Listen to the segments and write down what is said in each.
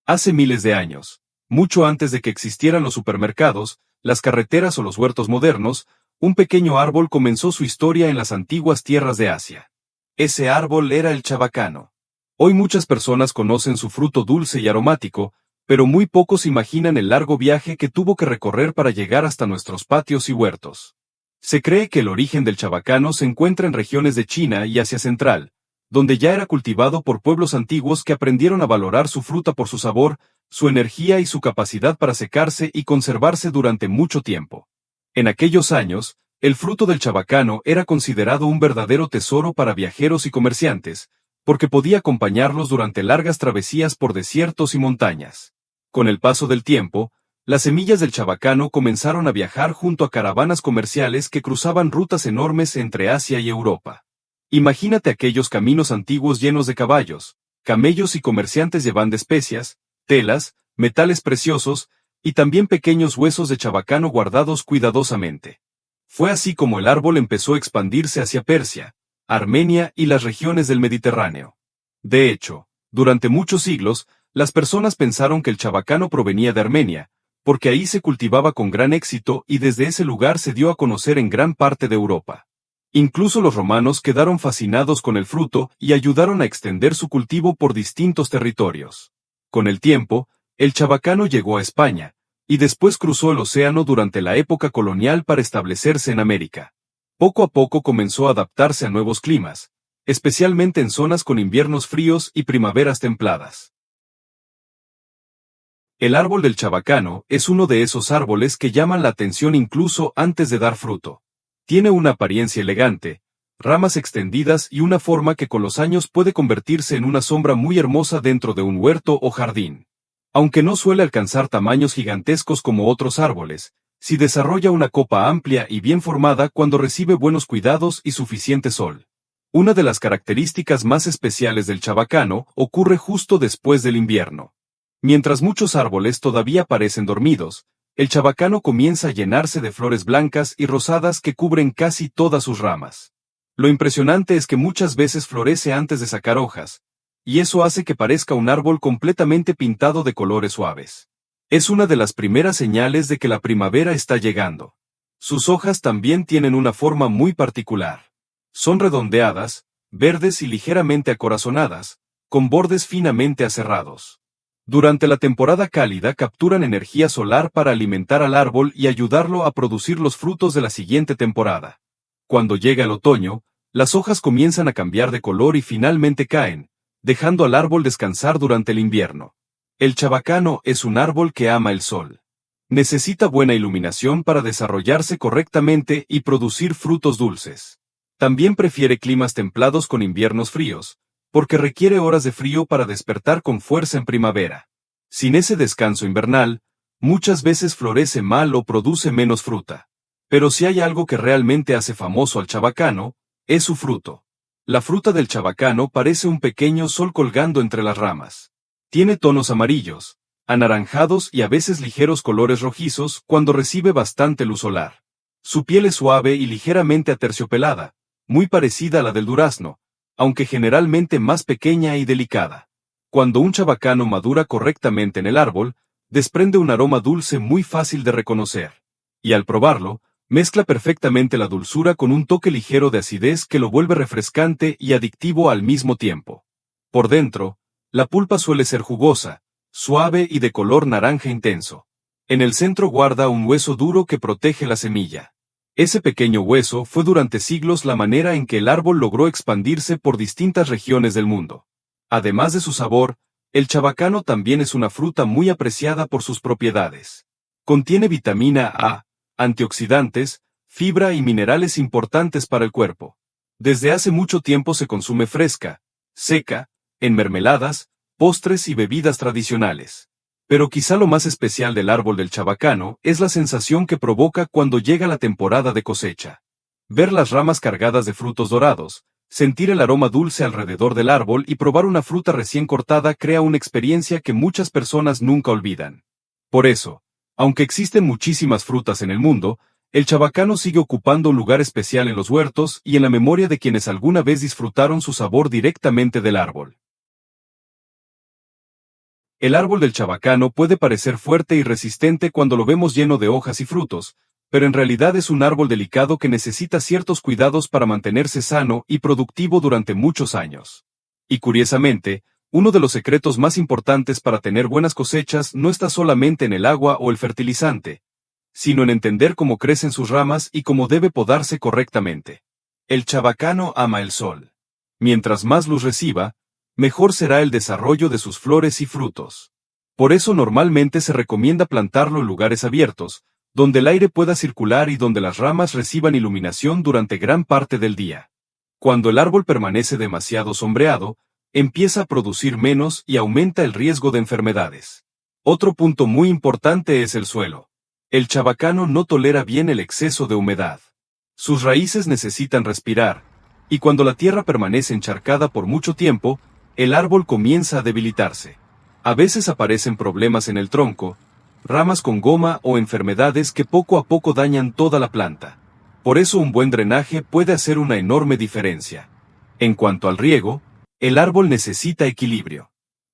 Hace miles de años, mucho antes de que existieran los supermercados, las carreteras o los huertos modernos, un pequeño árbol comenzó su historia en las antiguas tierras de Asia. Ese árbol era el chabacano. Hoy muchas personas conocen su fruto dulce y aromático, pero muy pocos imaginan el largo viaje que tuvo que recorrer para llegar hasta nuestros patios y huertos. Se cree que el origen del chabacano se encuentra en regiones de China y Asia Central, donde ya era cultivado por pueblos antiguos que aprendieron a valorar su fruta por su sabor, su energía y su capacidad para secarse y conservarse durante mucho tiempo. En aquellos años, el fruto del chabacano era considerado un verdadero tesoro para viajeros y comerciantes, porque podía acompañarlos durante largas travesías por desiertos y montañas. Con el paso del tiempo, las semillas del chabacano comenzaron a viajar junto a caravanas comerciales que cruzaban rutas enormes entre Asia y Europa. Imagínate aquellos caminos antiguos llenos de caballos, camellos y comerciantes llevando especias, telas, metales preciosos, y también pequeños huesos de chabacano guardados cuidadosamente. Fue así como el árbol empezó a expandirse hacia Persia, Armenia y las regiones del Mediterráneo. De hecho, durante muchos siglos, las personas pensaron que el chabacano provenía de Armenia, porque ahí se cultivaba con gran éxito y desde ese lugar se dio a conocer en gran parte de Europa. Incluso los romanos quedaron fascinados con el fruto y ayudaron a extender su cultivo por distintos territorios. Con el tiempo, el chabacano llegó a España, y después cruzó el océano durante la época colonial para establecerse en América. Poco a poco comenzó a adaptarse a nuevos climas, especialmente en zonas con inviernos fríos y primaveras templadas. El árbol del chabacano es uno de esos árboles que llaman la atención incluso antes de dar fruto. Tiene una apariencia elegante, ramas extendidas y una forma que con los años puede convertirse en una sombra muy hermosa dentro de un huerto o jardín. Aunque no suele alcanzar tamaños gigantescos como otros árboles, sí desarrolla una copa amplia y bien formada cuando recibe buenos cuidados y suficiente sol. Una de las características más especiales del chabacano ocurre justo después del invierno. Mientras muchos árboles todavía parecen dormidos, el chabacano comienza a llenarse de flores blancas y rosadas que cubren casi todas sus ramas. Lo impresionante es que muchas veces florece antes de sacar hojas, y eso hace que parezca un árbol completamente pintado de colores suaves. Es una de las primeras señales de que la primavera está llegando. Sus hojas también tienen una forma muy particular. Son redondeadas, verdes y ligeramente acorazonadas, con bordes finamente aserrados. Durante la temporada cálida capturan energía solar para alimentar al árbol y ayudarlo a producir los frutos de la siguiente temporada. Cuando llega el otoño, las hojas comienzan a cambiar de color y finalmente caen, dejando al árbol descansar durante el invierno. El chabacano es un árbol que ama el sol. Necesita buena iluminación para desarrollarse correctamente y producir frutos dulces. También prefiere climas templados con inviernos fríos, porque requiere horas de frío para despertar con fuerza en primavera. Sin ese descanso invernal, muchas veces florece mal o produce menos fruta. Pero si hay algo que realmente hace famoso al chabacano, es su fruto. La fruta del chabacano parece un pequeño sol colgando entre las ramas. Tiene tonos amarillos, anaranjados y a veces ligeros colores rojizos cuando recibe bastante luz solar. Su piel es suave y ligeramente aterciopelada, muy parecida a la del durazno, aunque generalmente más pequeña y delicada. Cuando un chabacano madura correctamente en el árbol, desprende un aroma dulce muy fácil de reconocer. Y al probarlo, mezcla perfectamente la dulzura con un toque ligero de acidez que lo vuelve refrescante y adictivo al mismo tiempo. Por dentro, la pulpa suele ser jugosa, suave y de color naranja intenso. En el centro guarda un hueso duro que protege la semilla. Ese pequeño hueso fue durante siglos la manera en que el árbol logró expandirse por distintas regiones del mundo. Además de su sabor, el chabacano también es una fruta muy apreciada por sus propiedades. Contiene vitamina A, antioxidantes, fibra y minerales importantes para el cuerpo. Desde hace mucho tiempo se consume fresca, seca, en mermeladas, postres y bebidas tradicionales. Pero quizá lo más especial del árbol del chabacano es la sensación que provoca cuando llega la temporada de cosecha. Ver las ramas cargadas de frutos dorados, sentir el aroma dulce alrededor del árbol y probar una fruta recién cortada crea una experiencia que muchas personas nunca olvidan. Por eso, aunque existen muchísimas frutas en el mundo, el chabacano sigue ocupando un lugar especial en los huertos y en la memoria de quienes alguna vez disfrutaron su sabor directamente del árbol. El árbol del chabacano puede parecer fuerte y resistente cuando lo vemos lleno de hojas y frutos, pero en realidad es un árbol delicado que necesita ciertos cuidados para mantenerse sano y productivo durante muchos años. Y curiosamente, uno de los secretos más importantes para tener buenas cosechas no está solamente en el agua o el fertilizante, sino en entender cómo crecen sus ramas y cómo debe podarse correctamente. El chabacano ama el sol. Mientras más luz reciba, mejor será el desarrollo de sus flores y frutos. Por eso normalmente se recomienda plantarlo en lugares abiertos, donde el aire pueda circular y donde las ramas reciban iluminación durante gran parte del día. Cuando el árbol permanece demasiado sombreado, empieza a producir menos y aumenta el riesgo de enfermedades. Otro punto muy importante es el suelo. El chabacano no tolera bien el exceso de humedad. Sus raíces necesitan respirar, y cuando la tierra permanece encharcada por mucho tiempo, el árbol comienza a debilitarse. A veces aparecen problemas en el tronco, ramas con goma o enfermedades que poco a poco dañan toda la planta. Por eso un buen drenaje puede hacer una enorme diferencia. En cuanto al riego, el árbol necesita equilibrio.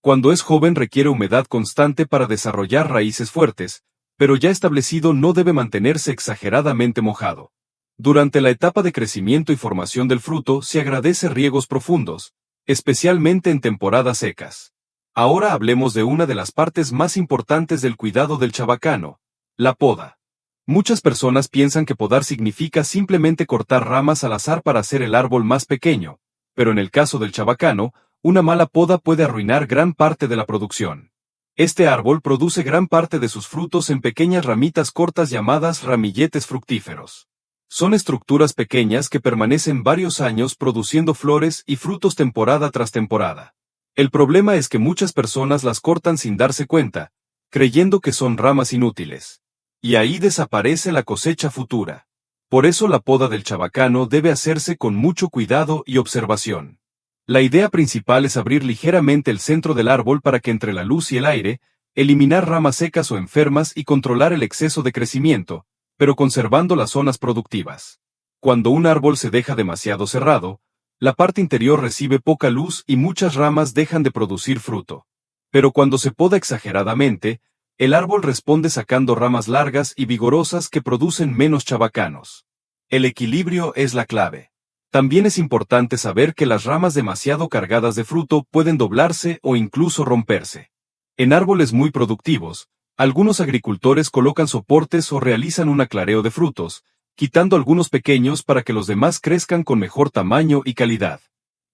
Cuando es joven requiere humedad constante para desarrollar raíces fuertes, pero ya establecido no debe mantenerse exageradamente mojado. Durante la etapa de crecimiento y formación del fruto se agradece riegos profundos, especialmente en temporadas secas. Ahora hablemos de una de las partes más importantes del cuidado del chabacano, la poda. Muchas personas piensan que podar significa simplemente cortar ramas al azar para hacer el árbol más pequeño, pero en el caso del chabacano, una mala poda puede arruinar gran parte de la producción. Este árbol produce gran parte de sus frutos en pequeñas ramitas cortas llamadas ramilletes fructíferos. Son estructuras pequeñas que permanecen varios años produciendo flores y frutos temporada tras temporada. El problema es que muchas personas las cortan sin darse cuenta, creyendo que son ramas inútiles. Y ahí desaparece la cosecha futura. Por eso la poda del chabacano debe hacerse con mucho cuidado y observación. La idea principal es abrir ligeramente el centro del árbol para que entre la luz y el aire, eliminar ramas secas o enfermas y controlar el exceso de crecimiento, pero conservando las zonas productivas. Cuando un árbol se deja demasiado cerrado, la parte interior recibe poca luz y muchas ramas dejan de producir fruto. Pero cuando se poda exageradamente, el árbol responde sacando ramas largas y vigorosas que producen menos chabacanos. El equilibrio es la clave. También es importante saber que las ramas demasiado cargadas de fruto pueden doblarse o incluso romperse. En árboles muy productivos, algunos agricultores colocan soportes o realizan un aclareo de frutos, quitando algunos pequeños para que los demás crezcan con mejor tamaño y calidad.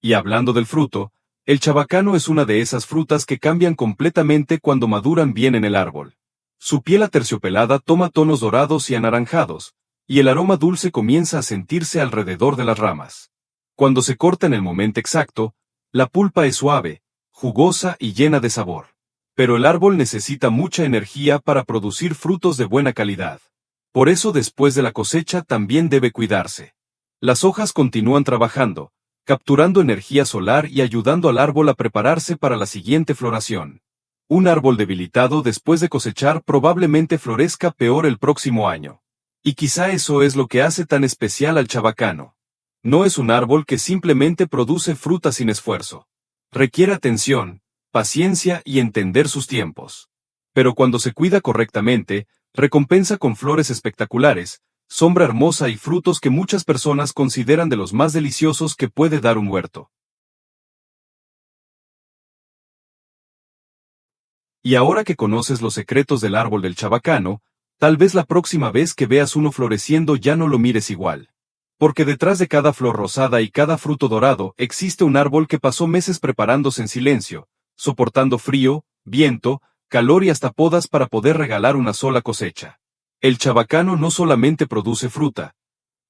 Y hablando del fruto, el chabacano es una de esas frutas que cambian completamente cuando maduran bien en el árbol. Su piel aterciopelada toma tonos dorados y anaranjados, y el aroma dulce comienza a sentirse alrededor de las ramas. Cuando se corta en el momento exacto, la pulpa es suave, jugosa y llena de sabor. Pero el árbol necesita mucha energía para producir frutos de buena calidad. Por eso después de la cosecha también debe cuidarse. Las hojas continúan trabajando, capturando energía solar y ayudando al árbol a prepararse para la siguiente floración. Un árbol debilitado después de cosechar probablemente florezca peor el próximo año. Y quizá eso es lo que hace tan especial al chabacano. No es un árbol que simplemente produce fruta sin esfuerzo. Requiere atención, paciencia y entender sus tiempos. Pero cuando se cuida correctamente, recompensa con flores espectaculares, sombra hermosa y frutos que muchas personas consideran de los más deliciosos que puede dar un huerto. Y ahora que conoces los secretos del árbol del chabacano, tal vez la próxima vez que veas uno floreciendo ya no lo mires igual. Porque detrás de cada flor rosada y cada fruto dorado existe un árbol que pasó meses preparándose en silencio, soportando frío, viento, calor y hasta podas para poder regalar una sola cosecha. El chabacano no solamente produce fruta,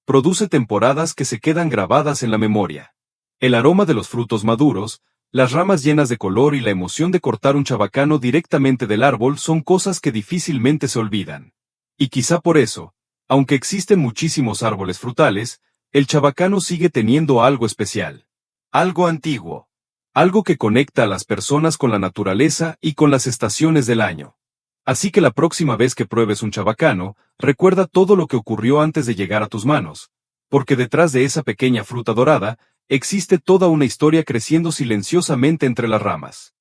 produce temporadas que se quedan grabadas en la memoria. El aroma de los frutos maduros, las ramas llenas de color y la emoción de cortar un chabacano directamente del árbol son cosas que difícilmente se olvidan. Y quizá por eso, aunque existen muchísimos árboles frutales, el chabacano sigue teniendo algo especial. Algo antiguo. Algo que conecta a las personas con la naturaleza y con las estaciones del año. Así que la próxima vez que pruebes un chabacano, recuerda todo lo que ocurrió antes de llegar a tus manos, porque detrás de esa pequeña fruta dorada, existe toda una historia creciendo silenciosamente entre las ramas.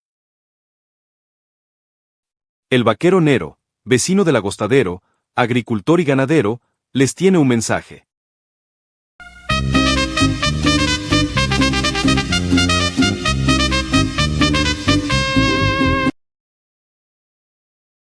El vaquero Nero, vecino del agostadero, agricultor y ganadero, les tiene un mensaje.